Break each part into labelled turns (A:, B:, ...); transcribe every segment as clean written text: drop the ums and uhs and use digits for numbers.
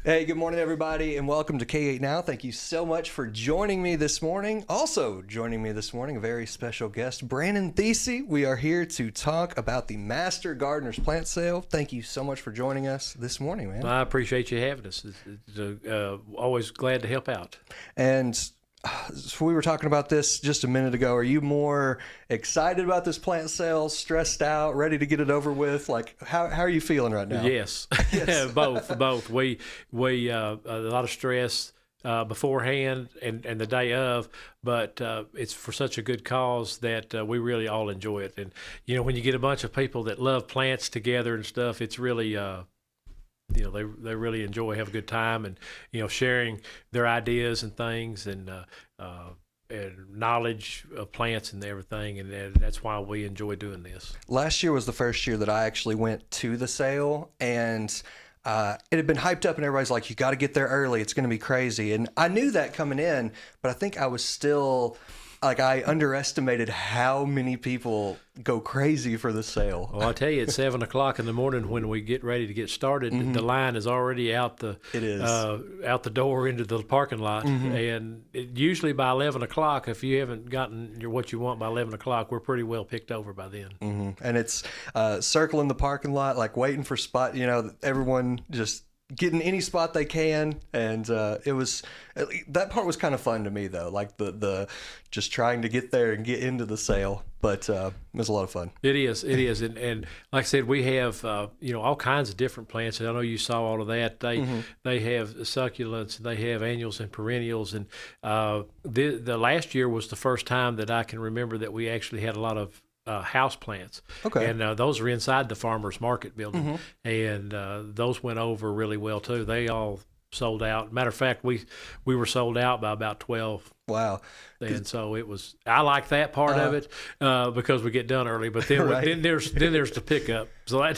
A: Hey, good morning, everybody, and welcome to K8 Now. Thank you so much for joining me this morning. Also joining me this morning, a very special guest, Brandon Thesey. We are here to talk about the Master Gardeners plant sale. Thank you so much for joining us this morning, man.
B: I appreciate you having us. It's always glad to help out.
A: And so we were talking about this just a minute ago. Are you more excited about this plant sale, stressed out, ready to get it over with? Like, how are you feeling right now?
B: Yes, yes. both. We a lot of stress beforehand and the day of, but it's for such a good cause that we really all enjoy it. And when you get a bunch of people that love plants together and stuff, it's really they really enjoy, have a good time, and sharing their ideas and things and knowledge of plants and everything, and that's why we enjoy doing this.
A: Last year was the first year that I actually went to the sale, and it had been hyped up, and everybody's like, "You got to get there early; it's going to be crazy." And I knew that coming in, but I think I was still I underestimated how many people go crazy for the sale.
B: Well, I'll tell you, at 7 o'clock in the morning when we get ready to get started, the line is already out the door into the parking lot, and usually by 11 o'clock, if you haven't gotten what you want by 11 o'clock, we're pretty well picked over by then.
A: And it's circling the parking lot, like waiting for spot. Everyone just getting any spot they can, and it was that part was kind of fun to me though, like the just trying to get there and get into the sale, but it was a lot of fun.
B: It is and like I said, we have all kinds of different plants, and I know you saw all of that. They have succulents, they have annuals and perennials, and the last year was the first time that I can remember that we actually had a lot of house plants. Okay. And those are inside the farmers market building, and those went over really well too. They all sold out. Matter of fact, we were sold out by about 12.
A: Wow.
B: And so it was. I like that part of it because we get done early. But then then there's the pickup. So that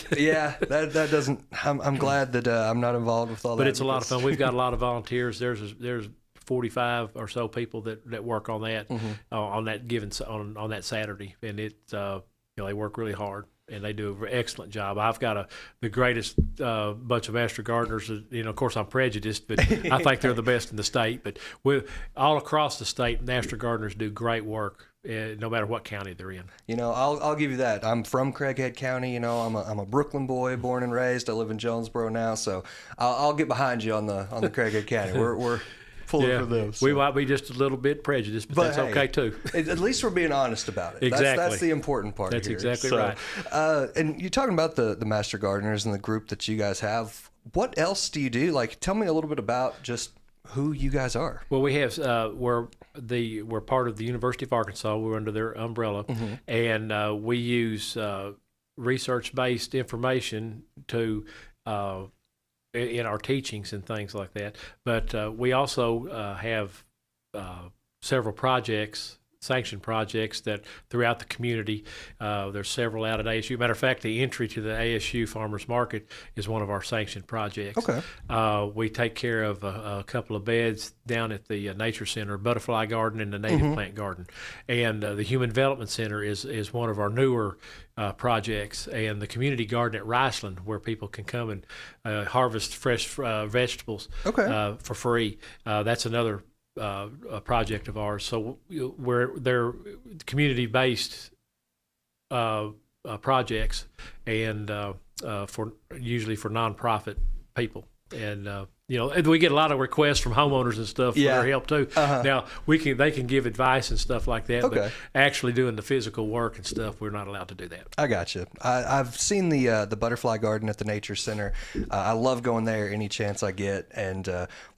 A: that doesn't. I'm glad that I'm not involved with all that.
B: But it's a lot of fun. We've got a lot of volunteers. There's 45 or so people that work on that on that Saturday, and they work really hard, and they do an excellent job. I've got the greatest bunch of Master Gardeners. Of course I'm prejudiced, but I think they're the best in the state. But all across the state, Master Gardeners do great work, no matter what county they're in.
A: I'll give you that. I'm from Craighead County. I'm a Brooklyn boy, born and raised. I live in Jonesboro now, so I'll get behind you on the Craighead County. We're for them, so.
B: We might be just a little bit prejudiced, but that's okay too.
A: At least we're being honest about it.
B: Exactly.
A: That's the important part.
B: That's
A: here.
B: exactly right.
A: And you're talking about the Master Gardeners and the group that you guys have. What else do you do? Like, tell me a little bit about just who you guys are.
B: Well, we have we're part of the University of Arkansas. We're under their umbrella, and we use research-based information to. In our teachings and things like that, but we also have several sanctioned projects that throughout the community. There's several out at ASU. Matter of fact, the entry to the ASU Farmers Market is one of our sanctioned projects.
A: Okay.
B: We take care of a couple of beds down at the Nature Center, Butterfly Garden, and the Native Plant Garden, and the Human Development Center is one of our newer projects, and the community garden at Riceland, where people can come and harvest fresh vegetables for free. That's another a project of ours. So they're community-based projects, and usually for nonprofit people. And we get a lot of requests from homeowners and stuff for their help too. Now they can give advice and stuff like that, but actually doing the physical work and stuff, we're not allowed to do that.
A: I got you. I've seen the Butterfly Garden at the Nature Center. I love going there any chance I get, and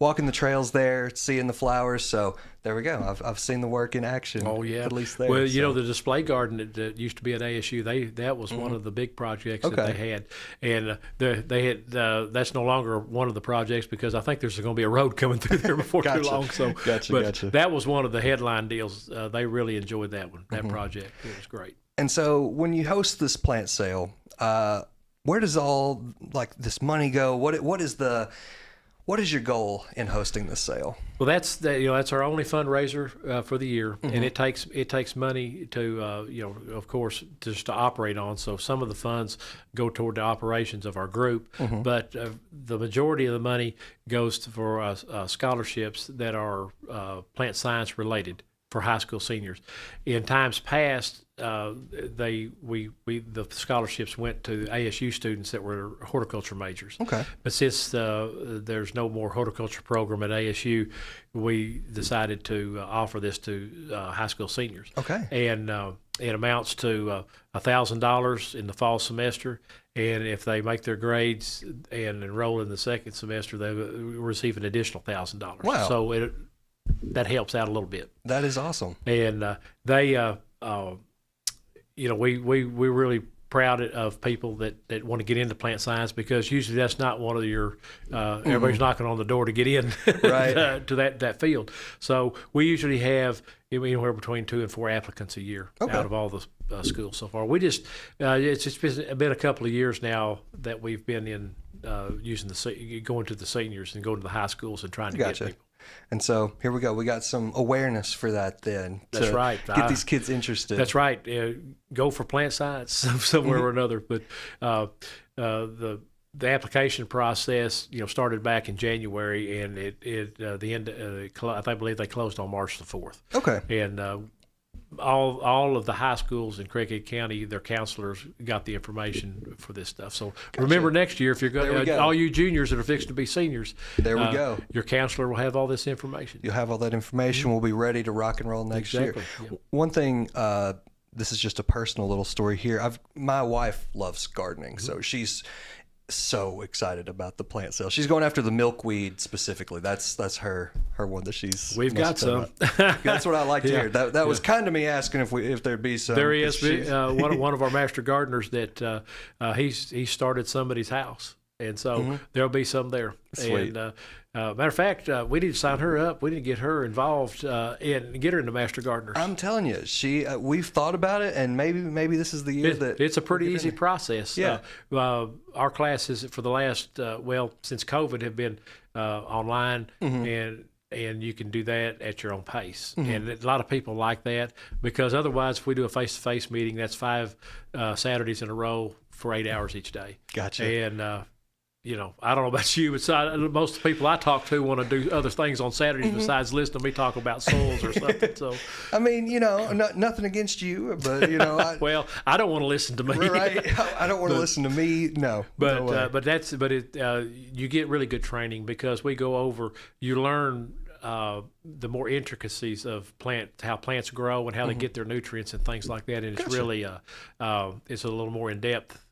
A: walking the trails there, seeing the flowers. So there we go. I've seen the work in action.
B: Oh yeah,
A: at least there.
B: Well, the display garden that used to be at ASU, that was one of the big projects that they had, and they had that's no longer one of the projects because I think there's going to be a road coming through there before too long. So,
A: gotcha.
B: That was one of the headline deals. They really enjoyed that one. That project, it was great.
A: And so, when you host this plant sale, where does all this money go? What What is your goal in hosting this sale?
B: Well, that's our only fundraiser for the year, and it takes money to of course just to operate on. So some of the funds go toward the operations of our group, but the majority of the money goes for scholarships that are plant science related for high school seniors. In times past, the scholarships went to ASU students that were horticulture majors.
A: Okay.
B: But since there's no more horticulture program at ASU, we decided to offer this to high school seniors.
A: Okay.
B: And it amounts to $1,000 in the fall semester, and if they make their grades and enroll in the second semester, they receive an additional $1,000.
A: Wow.
B: So that helps out a little bit.
A: That is awesome.
B: And we're really proud of people that want to get into plant science, because usually that's not one of your everybody's knocking on the door to get in
A: Right.
B: to that field. So we usually have anywhere between 2 and 4 applicants a year out of all the schools so far. We just it's just been a couple of years now that we've been in going to the seniors and going to the high schools and trying to get people.
A: And so here we go. We got some awareness for that then.
B: That's right.
A: Get these kids interested.
B: That's right. Go for plant science somewhere or another. But the application process, started back in January, and I believe they closed on March the 4th.
A: Okay.
B: And all of the high schools in Craighead County, their counselors got the information for this stuff. So remember, next year, if you're going, all you juniors that are fixed to be seniors,
A: there we go.
B: Your counselor will have all this information.
A: You'll have all that information. We'll be ready to rock and roll next year.
B: Yeah.
A: One thing, this is just a personal little story here. My wife loves gardening, so she's so excited about the plant sale. She's going after the milkweed specifically. That's her one that she's.
B: We've got some.
A: That's what I like to hear. That was kind of me asking if there'd be some.
B: There is one of our master gardeners that he started somebody's house, and so there'll be some there.
A: Sweet.
B: And matter of fact, we need to sign her up. We need to get her involved and get her into Master Gardeners.
A: I'm telling you, we've thought about it, and maybe this is the year that
B: it's a pretty easy process.
A: Yeah.
B: Our classes for the last since COVID have been online, and you can do that at your own pace. And a lot of people like that, because otherwise, if we do a face-to-face meeting, that's 5 Saturdays in a row for 8 hours each day.
A: Gotcha.
B: And I don't know about you, but most of the people I talk to want to do other things on Saturdays besides listen to me talk about soils or something. So,
A: I mean, nothing against you, but
B: well, I don't want to listen to me.
A: Right? I don't want to listen to me. No,
B: you get really good training, because we go over. You learn the more intricacies of how plants grow and how they get their nutrients and things like that, and it's really it's a little more in depth.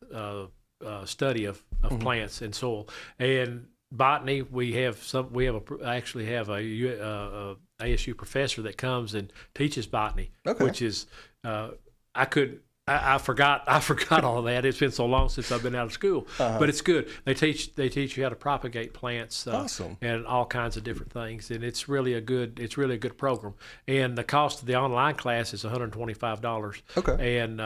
B: Study of plants and soil. And botany, we actually have a ASU professor that comes and teaches botany, which is I forgot all of that. It's been so long since I've been out of school, but it's good. They teach you how to propagate plants,
A: awesome,
B: and all kinds of different things. And it's really a good program. And the cost of the online class is $125.
A: Okay,
B: and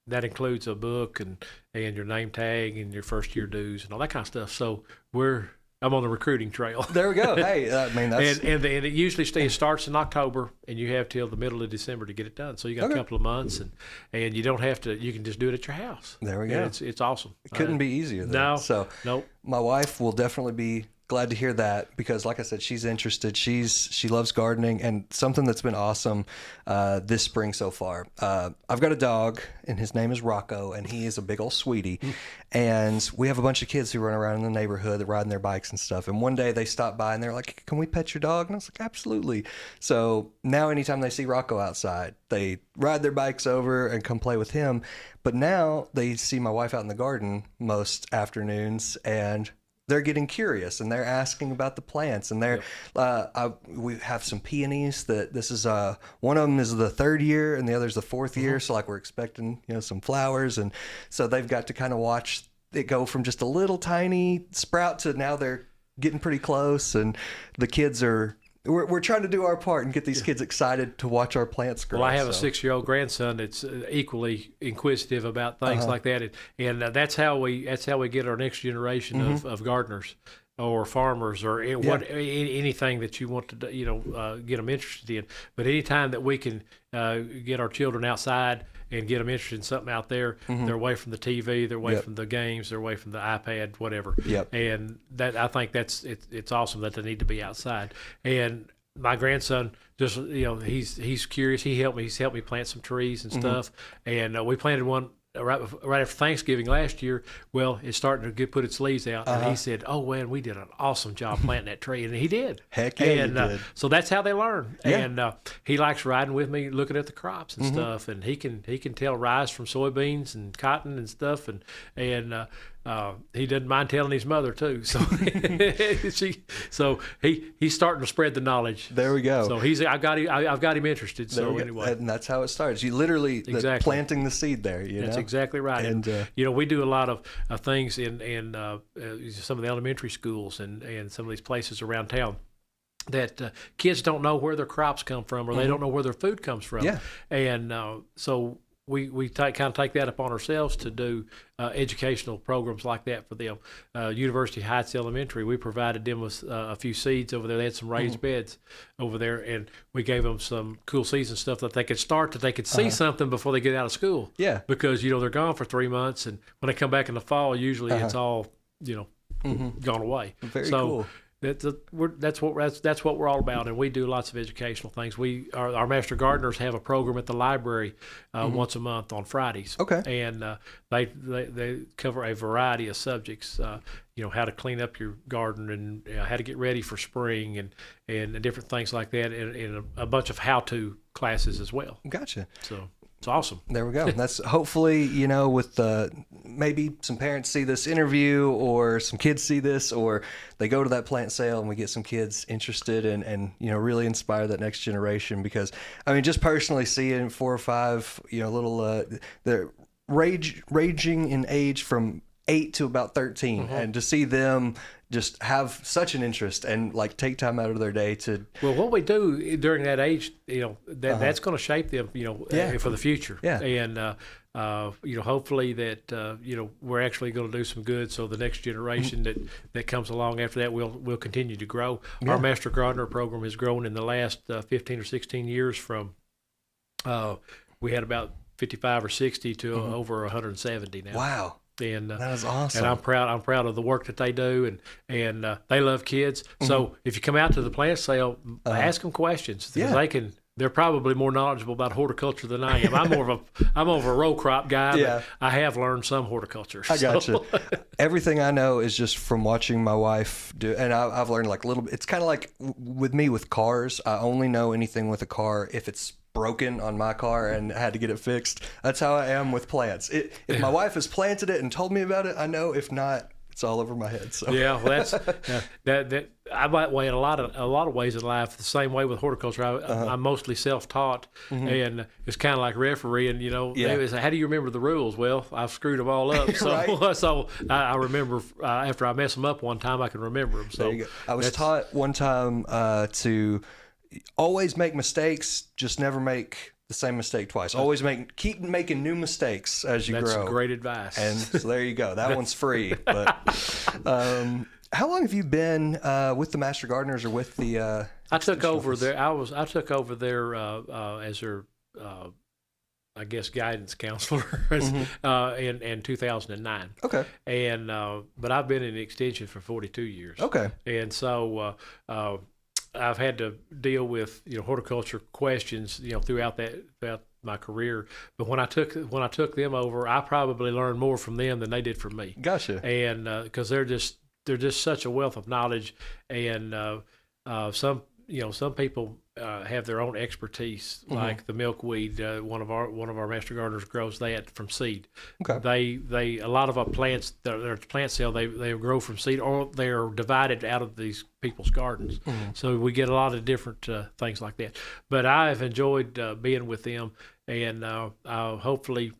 B: that includes a book and your name tag and your first year dues and all that kind of stuff. So I'm on the recruiting trail.
A: There we go. Hey, I mean, that's...
B: and it usually starts in October, and you have till the middle of December to get it done. So you got a couple of months, and you don't have to. You can just do it at your house.
A: There we go.
B: It's awesome.
A: It couldn't be easier.
B: No.
A: So
B: nope.
A: My wife will definitely be glad to hear that, because like I said, she's interested. She loves gardening, and something that's been awesome this spring so far. I've got a dog, and his name is Rocco, and he is a big old sweetie. And we have a bunch of kids who run around in the neighborhood riding their bikes and stuff. And one day they stopped by and they're like, "Can we pet your dog?" And I was like, "Absolutely." So now anytime they see Rocco outside, they ride their bikes over and come play with him. But now they see my wife out in the garden most afternoons, and they're getting curious, and they're asking about the plants, and we have some peonies that this is one of them is the 3rd year and the other's the 4th year. So like we're expecting, some flowers. And so they've got to kind of watch it go from just a little tiny sprout to now they're getting pretty close. And the kids we're trying to do our part and get these kids excited to watch our plants grow.
B: Well, I have a 6-year-old grandson that's equally inquisitive about things like that, and that's how we get our next generation of gardeners. or farmers or anything that you want to get them interested in. But anytime that we can get our children outside and get them interested in something out there, they're away from the TV, they're away from the games, they're away from the iPad, whatever. And that, I think it's awesome that they need to be outside. And my grandson, just he's curious. He's helped me plant some trees and stuff. And we planted one right after Thanksgiving last year. Well, it's starting to put its leaves out, and he said, "Oh man, we did an awesome job planting that tree," and he did.
A: Heck yeah,
B: and
A: he did.
B: So that's how they learn. And he likes riding with me, looking at the crops and stuff, and he can tell rye from soybeans and cotton and stuff, and he doesn't mind telling his mother too. So he's starting to spread the knowledge.
A: There we go.
B: So I've got him interested. So anyway,
A: and that's how it starts. You literally planting the seed there.
B: That's exactly right. And we do a lot of things in some of the elementary schools and some of these places around town that kids don't know where their crops come from, or they don't know where their food comes from. And so we kind of take that upon ourselves to do educational programs like that for them. University Heights Elementary, we provided them with a few seeds over there. They had some raised beds over there, and we gave them some cool seeds and stuff that they could see something before they get out of school. Because they're gone for 3 months, and when they come back in the fall, usually it's all gone away.
A: Very cool.
B: That's what we're all about, and we do lots of educational things. Our master gardeners have a program at the library once a month on Fridays. And they cover a variety of subjects. How to clean up your garden, and how to get ready for spring, and different things like that, and a bunch of how-to classes as well.
A: Gotcha.
B: So it's awesome.
A: There we go. That's hopefully, with maybe some parents see this interview, or some kids see this, or they go to that plant sale and we get some kids interested and really inspire that next generation. Because, I mean, just personally seeing 4 or 5, little, they're ranging in age from 8 to about 13, and to see them just have such an interest and take time out of their day to. Well,
B: what we do during that age, that's going to shape them, for the future. And hopefully that we're actually going to do some good, so the next generation that comes along after that will continue to grow. Our Master Gardener program has grown in the last 15 or 16 years from we had about 55 or 60 to over 170 now.
A: Wow.
B: And
A: that is awesome.
B: And I'm proud of the work that they do, and they love kids. So if you come out to the plant sale, ask them questions, because they're probably more knowledgeable about horticulture than I am. I'm more of a row crop guy, but I have learned some horticulture.
A: I gotcha. Everything I know is just from watching my wife do, and I've learned a little bit. It's kind of like with me with cars. I only know anything with a car if it's broken on my car and had to get it fixed. That's how I am with plants. If my wife has planted it and told me about it, I know. If not, it's all over my head. So
B: that's that I might weigh in a lot of ways in life. The same way with horticulture, I'm mostly self-taught, and it's kind of like refereeing. They say, how do you remember the rules? Well, I've screwed them all up. So so I remember after I mess them up one time, I can remember them. So
A: there you go. I was taught one time to always make mistakes, just never make the same mistake twice. Always keep making new mistakes as you grow.
B: That's great advice.
A: And so there you go. That one's free. But how long have you been with the Master Gardeners, or with the?
B: I took over there. I took over there as their, I guess, guidance counselor in 2009.
A: Okay.
B: And but I've been in extension for 42 years.
A: Okay.
B: And so. I've had to deal with horticulture questions throughout my career, but when I took them over, I probably learned more from them than they did from me.
A: Gotcha.
B: And because they're just such a wealth of knowledge, and some people have their own expertise, like the milkweed. One of our master gardeners grows that from seed.
A: Okay.
B: They a lot of our plants, their plant cell, they grow from seed, or they're divided out of these people's gardens. So we get a lot of different things like that. But I've enjoyed being with them, and hopefully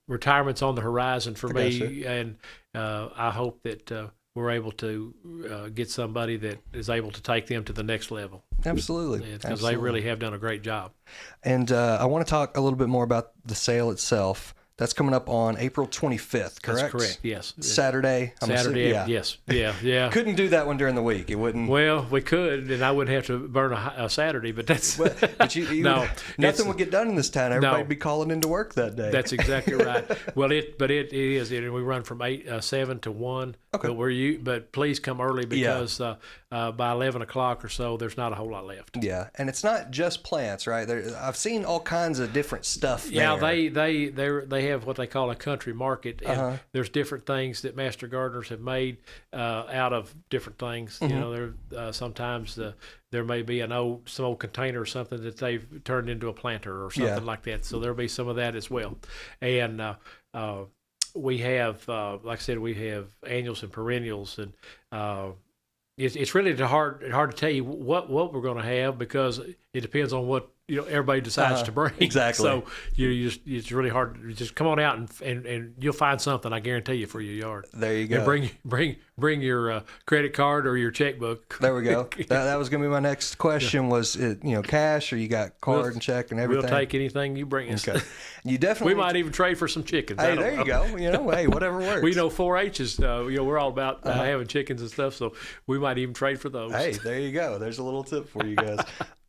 B: retirement's on the horizon for me, and I hope that we're able to get somebody that is able to take them to the next level.
A: Absolutely.
B: Because they really have done a great job.
A: And I want to talk a little bit more about the sale itself. That's coming up on April 25th, correct?
B: That's correct, yes.
A: Saturday?
B: Saturday, yes. Yeah.
A: Couldn't do that one during the week. It wouldn't.
B: Well, we could, and I wouldn't have to burn a Saturday, but that's...
A: But you
B: no,
A: nothing would get done in this town. Everybody would be calling into work that day.
B: That's exactly right. Well, it is. We run from 7 to 1.
A: Okay.
B: But please come early because by 11 o'clock or so, there's not a whole lot left.
A: Yeah, and it's not just plants, right? I've seen all kinds of different stuff there.
B: Yeah, they have what they call a country market, and there's different things that master gardeners have made out of different things. You know, sometimes there may be some old container or something that they've turned into a planter or something like that. So there'll be some of that as well, and we have, like I said, we have annuals and perennials, and it's really hard to tell you what we're going to have because it depends on what everybody decides to bring.
A: Exactly.
B: So it's really hard. Just come on out and you'll find something, I guarantee you, for your yard.
A: There you go.
B: And bring your credit card or your checkbook.
A: There we go. That was going to be my next question. Was it cash or you got card and check and everything?
B: We'll take anything you bring us.
A: Okay. You definitely.
B: We might even trade for some chickens.
A: Hey, there you go. Hey, whatever works.
B: We know 4-H's. We're all about having chickens and stuff, so we might even trade for those.
A: Hey, there you go. There's a little tip for you guys.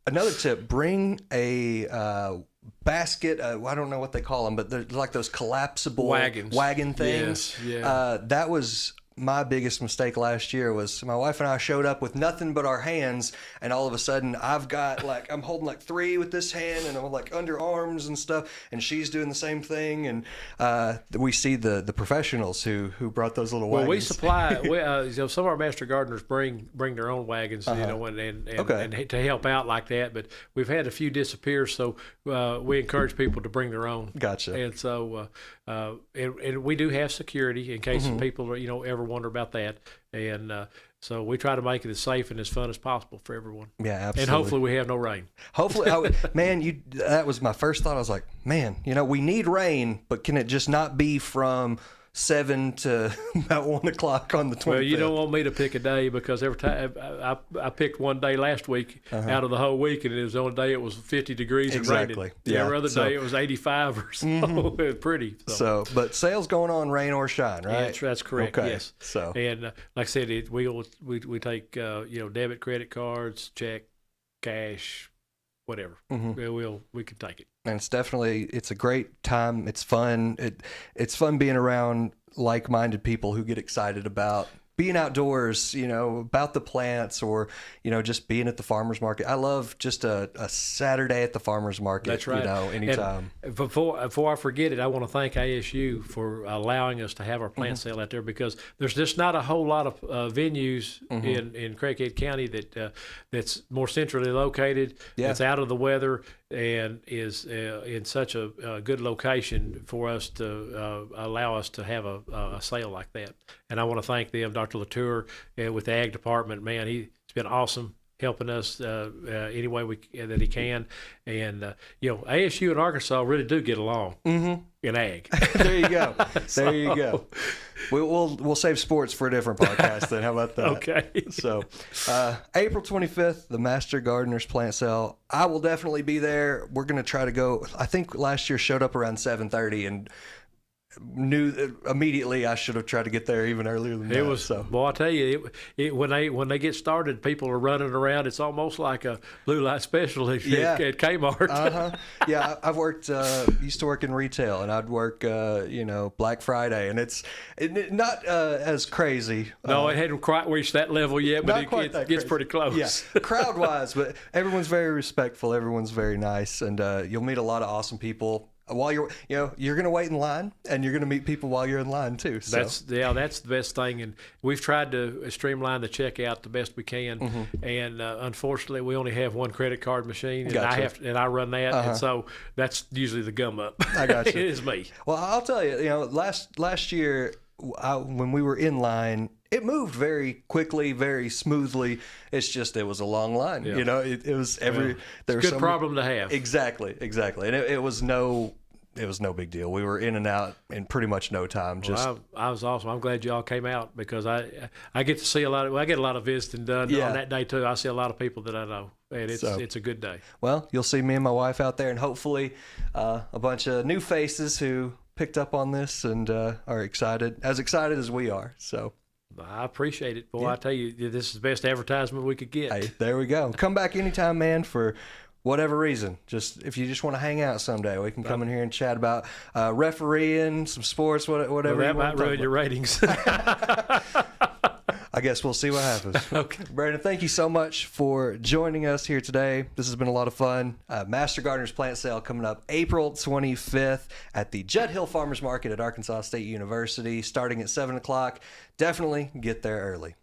A: Another tip: bring a basket. I don't know what they call them, but they're like those collapsible wagon things.
B: Yes, yeah.
A: That was my biggest mistake last year. Was my wife and I showed up with nothing but our hands, and all of a sudden I'm holding like 3 with this hand, and I'm like under arms and stuff, and she's doing the same thing, and we see the professionals who brought those little wagons.
B: Well, we supply. Some of our master gardeners bring their own wagons, and to help out like that. But we've had a few disappear, so we encourage people to bring their own.
A: Gotcha.
B: And so and we do have security in case people ever wonder about that, and so we try to make it as safe and as fun as possible for everyone.
A: Yeah, absolutely.
B: And hopefully we have no rain.
A: Hopefully, man, that was my first thought. I was like, man, we need rain, but can it just not be from 7 to about 1 o'clock on the 25th?
B: Well, you don't want me to pick a day because every time I picked one day last week out of the whole week, and it was the only day it was 50 degrees and raining.
A: Yeah.
B: Every other day it was 85 or so. It was pretty.
A: So, but sales going on, rain or shine, right?
B: Yeah, that's correct.
A: Okay.
B: Yes.
A: So,
B: and like I said, we take debit, credit cards, check, cash, whatever. We can take it.
A: And it's a great time. It's fun. It's fun being around like-minded people who get excited about being outdoors, about the plants, or, just being at the farmer's market. I love just a Saturday at the farmer's market.
B: That's right.
A: Anytime.
B: And before I forget it, I want to thank ASU for allowing us to have our plant sale out there, because there's just not a whole lot of venues in Craighead County that's more centrally located, that's out of the weather, and is in such a good location for us to allow us to have a sale like that. And I want to thank them, Dr. Latour, with the Ag Department. Man, he's been awesome helping us any way that he can. And, ASU and Arkansas really do get along in ag.
A: There you go. There you go. We'll save sports for a different podcast then. How about that?
B: Okay.
A: So April 25th, the Master Gardeners Plant Sale. I will definitely be there. We're going to try to go. I think last year showed up around 7:30 and knew immediately I should have tried to get there even earlier than that.
B: It was, well, I tell you, when they get started, people are running around. It's almost like a blue light special at Kmart.
A: Yeah, I've worked, used to work in retail, and I'd work, Black Friday, and it's not as crazy.
B: No, it hadn't quite reached that level yet, but it gets pretty close.
A: Yeah, crowd-wise, but everyone's very respectful. Everyone's very nice, and you'll meet a lot of awesome people. While you're going to wait in line, and you're going to meet people while you're in line too. So.
B: That's the best thing, and we've tried to streamline the checkout the best we can. And unfortunately, we only have one credit card machine, and I run that, and so that's usually the gum up.
A: I got you.
B: It is me.
A: Well, I'll tell you, last year when we were in line, it moved very quickly, very smoothly. It's just it was a long line.
B: Yeah.
A: It was there was
B: a good problem to have.
A: Exactly, and it was no big deal. We were in and out in pretty much no time.
B: I was awesome. I'm glad y'all came out, because I get to see I get a lot of visiting done on that day too. I see a lot of people that I know, and it's a good day.
A: Well, you'll see me and my wife out there, and hopefully a bunch of new faces who picked up on this and are excited as we are. So
B: I appreciate it. Boy, I tell you, this is the best advertisement we could get.
A: hey, there we go. Come back anytime, man, for whatever reason. Just if you just want to hang out someday, we can come in here and chat about refereeing, some sports, whatever.
B: Well, that might ruin your ratings.
A: I guess we'll see what happens.
B: Okay.
A: Brandon, thank you so much for joining us here today. This has been a lot of fun. Master Gardener's Plant Sale coming up April 25th at the Judd Hill Farmers Market at Arkansas State University, starting at 7 o'clock. Definitely get there early.